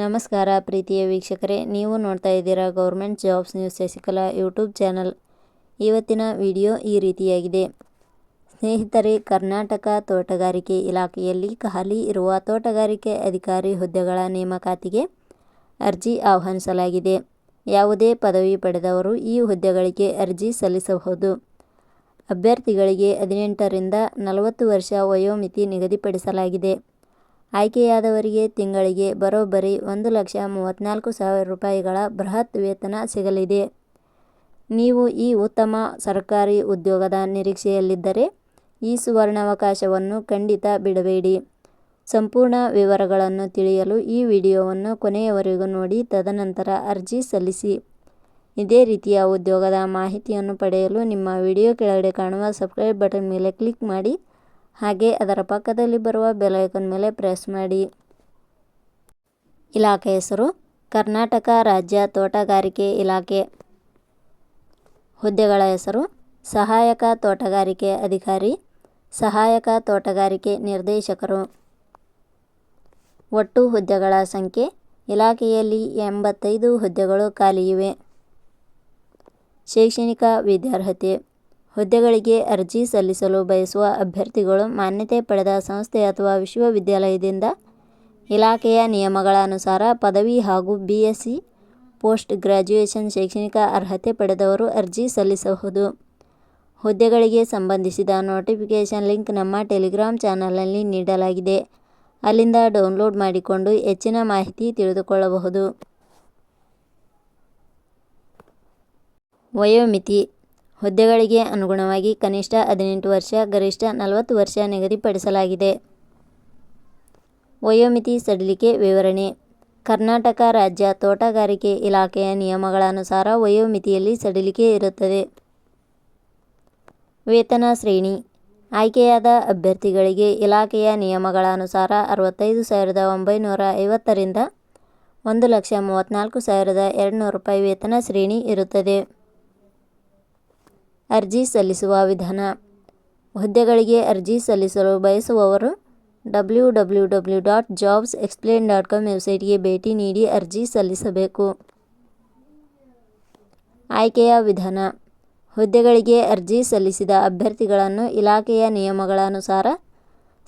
ನಮಸ್ಕಾರ ಪ್ರೀತಿಯ ವೀಕ್ಷಕರೇ, ನೀವು ನೋಡ್ತಾ ಇದ್ದೀರಾ government jobs news Shashikala YouTube channel. ಇವತ್ತಿನ ವಿಡಿಯೋ ಈ ರೀತಿಯಾಗಿದೆ. ಸ್ನೇಹಿತರೆ, ಕರ್ನಾಟಕ ತೋಟಗಾರಿಕೆ ಇಲಾಖೆಯಲ್ಲಿ ಖಾಲಿ ಇರುವ ತೋಟಗಾರಿಕೆ ಅಧಿಕಾರಿ ಹುದ್ದೆಗಳ ನೇಮಕಾತಿಗೆ ಅರ್ಜಿ ಆಹ್ವಾನಿಸಲಾಗಿದೆ. ಯಾವುದೇ ಪದವಿ ಪಡೆದವರು ಈ ಹುದ್ದೆಗಳಿಗೆ ಅರ್ಜಿ ಸಲ್ಲಿಸಬಹುದು. ಅಭ್ಯರ್ಥಿಗಳಿಗೆ 18 ರಿಂದ 40 ವರ್ಷ ವಯೋಮಿತಿ ನಿಗದಿಪಡಿಸಲಾಗಿದೆ. ಆಯ್ಕೆಯಾದವರಿಗೆ ತಿಂಗಳಿಗೆ ಬರೋಬ್ಬರಿ 1,34,000 ರೂಪಾಯಿಗಳ ಬೃಹತ್ ವೇತನ ಸಿಗಲಿದೆ. ನೀವು ಈ ಉತ್ತಮ ಸರ್ಕಾರಿ ಉದ್ಯೋಗದ ನಿರೀಕ್ಷೆಯಲ್ಲಿದ್ದರೆ ಈ ಸುವರ್ಣಾವಕಾಶವನ್ನು ಖಂಡಿತ ಬಿಡಬೇಡಿ. ಸಂಪೂರ್ಣ ವಿವರಗಳನ್ನು ತಿಳಿಯಲು ಈ ವಿಡಿಯೋವನ್ನು ಕೊನೆಯವರೆಗೂ ನೋಡಿ, ತದನಂತರ ಅರ್ಜಿ ಸಲ್ಲಿಸಿ. ಇದೇ ರೀತಿಯ ಉದ್ಯೋಗದ ಮಾಹಿತಿಯನ್ನು ಪಡೆಯಲು ನಿಮ್ಮ ವಿಡಿಯೋ ಕೆಳಗಡೆ ಕಾಣುವ ಸಬ್ಸ್ಕ್ರೈಬ್ ಬಟನ್ ಮೇಲೆ ಕ್ಲಿಕ್ ಮಾಡಿ, ಹಾಗೆ ಅದರ ಪಕ್ಕದಲ್ಲಿ ಬರುವ ಬೆಲ್ ಐಕಾನ್ ಮೇಲೆ ಪ್ರೆಸ್ ಮಾಡಿ. ಇಲಾಖೆ ಹೆಸರು ಕರ್ನಾಟಕ ರಾಜ್ಯ ತೋಟಗಾರಿಕೆ ಇಲಾಖೆ. ಹುದ್ದೆಗಳ ಹೆಸರು ಸಹಾಯಕ ತೋಟಗಾರಿಕೆ ಅಧಿಕಾರಿ, ಸಹಾಯಕ ತೋಟಗಾರಿಕೆ ನಿರ್ದೇಶಕರು. ಒಟ್ಟು ಹುದ್ದೆಗಳ ಸಂಖ್ಯೆ ಇಲಾಖೆಯಲ್ಲಿ 85 ಹುದ್ದೆಗಳು ಖಾಲಿಯಿವೆ. ಶೈಕ್ಷಣಿಕ ವಿದ್ಯಾರ್ಹತೆ. ಹುದ್ದೆಗಳಿಗೆ ಅರ್ಜಿ ಸಲ್ಲಿಸಲು ಬಯಸುವ ಅಭ್ಯರ್ಥಿಗಳು ಮಾನ್ಯತೆ ಪಡೆದ ಸಂಸ್ಥೆ ಅಥವಾ ವಿಶ್ವವಿದ್ಯಾಲಯದಿಂದ ಇಲಾಖೆಯ ನಿಯಮಗಳ ಅನುಸಾರ ಪದವಿ ಹಾಗೂ BSc ಪೋಸ್ಟ್ ಗ್ರಾಜ್ಯುಯೇಷನ್ ಶೈಕ್ಷಣಿಕ ಅರ್ಹತೆ ಪಡೆದವರು ಅರ್ಜಿ ಸಲ್ಲಿಸಬಹುದು. ಹುದ್ದೆಗಳಿಗೆ ಸಂಬಂಧಿಸಿದ ನೋಟಿಫಿಕೇಷನ್ ಲಿಂಕ್ ನಮ್ಮ ಟೆಲಿಗ್ರಾಮ್ ಚಾನಲ್ನಲ್ಲಿ ನೀಡಲಾಗಿದೆ. ಅಲ್ಲಿಂದ ಡೌನ್ಲೋಡ್ ಮಾಡಿಕೊಂಡು ಹೆಚ್ಚಿನ ಮಾಹಿತಿ ತಿಳಿದುಕೊಳ್ಳಬಹುದು. ವಯೋಮಿತಿ. ಹುದ್ದೆಗಳಿಗೆ ಅನುಗುಣವಾಗಿ ಕನಿಷ್ಠ 18 ವರ್ಷ, ಗರಿಷ್ಠ 40 ವರ್ಷ ನಿಗದಿಪಡಿಸಲಾಗಿದೆ. ವಯೋಮಿತಿ ಸಡಿಲಿಕೆ ವಿವರಣೆ. ಕರ್ನಾಟಕ ರಾಜ್ಯ ತೋಟಗಾರಿಕೆ ಇಲಾಖೆಯ ನಿಯಮಗಳ ಅನುಸಾರ ವಯೋಮಿತಿಯಲ್ಲಿ ಸಡಿಲಿಕೆ ಇರುತ್ತದೆ. ವೇತನ ಶ್ರೇಣಿ. ಆಯ್ಕೆಯಾದ ಅಭ್ಯರ್ಥಿಗಳಿಗೆ ಇಲಾಖೆಯ ನಿಯಮಗಳ ಅನುಸಾರ 65,950 ರಿಂದ 1,34,200 ರೂಪಾಯಿ ವೇತನ ಶ್ರೇಣಿ ಇರುತ್ತದೆ. ಅರ್ಜಿ ಸಲ್ಲಿಸುವ ವಿಧಾನ. ಹುದ್ದೆಗಳಿಗೆ ಅರ್ಜಿ ಸಲ್ಲಿಸಲು ಬಯಸುವವರು www.jobsexplain.com ವೆಬ್ಸೈಟ್ಗೆ ಭೇಟಿ ನೀಡಿ ಅರ್ಜಿ ಸಲ್ಲಿಸಬೇಕು. ಆಯ್ಕೆಯ ವಿಧಾನ. ಹುದ್ದೆಗಳಿಗೆ ಅರ್ಜಿ ಸಲ್ಲಿಸಿದ ಅಭ್ಯರ್ಥಿಗಳನ್ನು ಇಲಾಖೆಯ ನಿಯಮಗಳ ಅನುಸಾರ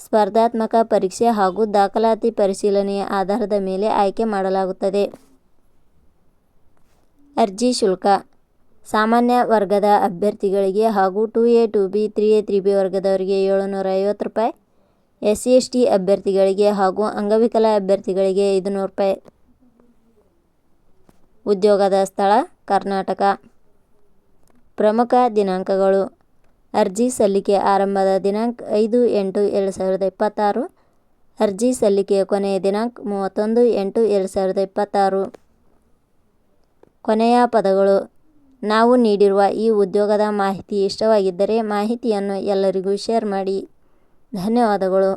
ಸ್ಪರ್ಧಾತ್ಮಕ ಪರೀಕ್ಷೆ ಹಾಗೂ ದಾಖಲಾತಿ ಪರಿಶೀಲನೆಯ ಆಧಾರದ ಮೇಲೆ ಆಯ್ಕೆ ಮಾಡಲಾಗುತ್ತದೆ. ಅರ್ಜಿ ಶುಲ್ಕ. ಸಾಮಾನ್ಯ ವರ್ಗದ ಅಭ್ಯರ್ಥಿಗಳಿಗೆ ಹಾಗೂ 2A 2B 3A 3B ವರ್ಗದವರಿಗೆ 750 ರೂಪಾಯಿ, SC/ST ಅಭ್ಯರ್ಥಿಗಳಿಗೆ ಹಾಗೂ ಅಂಗವಿಕಲ ಅಭ್ಯರ್ಥಿಗಳಿಗೆ 500 ರೂಪಾಯಿ. ಉದ್ಯೋಗದ ಸ್ಥಳ ಕರ್ನಾಟಕ. ಪ್ರಮುಖ ದಿನಾಂಕಗಳು. ಅರ್ಜಿ ಸಲ್ಲಿಕೆ ಆರಂಭದ ದಿನಾಂಕ 5/8/2026. ಅರ್ಜಿ ಸಲ್ಲಿಕೆಯ ಕೊನೆಯ ದಿನಾಂಕ 31/8/2026. ಕೊನೆಯ ಪದಗಳು. ನಾವು ನೀಡಿರುವ ಈ ಉದ್ಯೋಗದ ಮಾಹಿತಿ ಇಷ್ಟವಾಗಿದ್ದರೆ ಮಾಹಿತಿಯನ್ನು ಎಲ್ಲರಿಗೂ ಶೇರ್ ಮಾಡಿ. ಧನ್ಯವಾದಗಳು.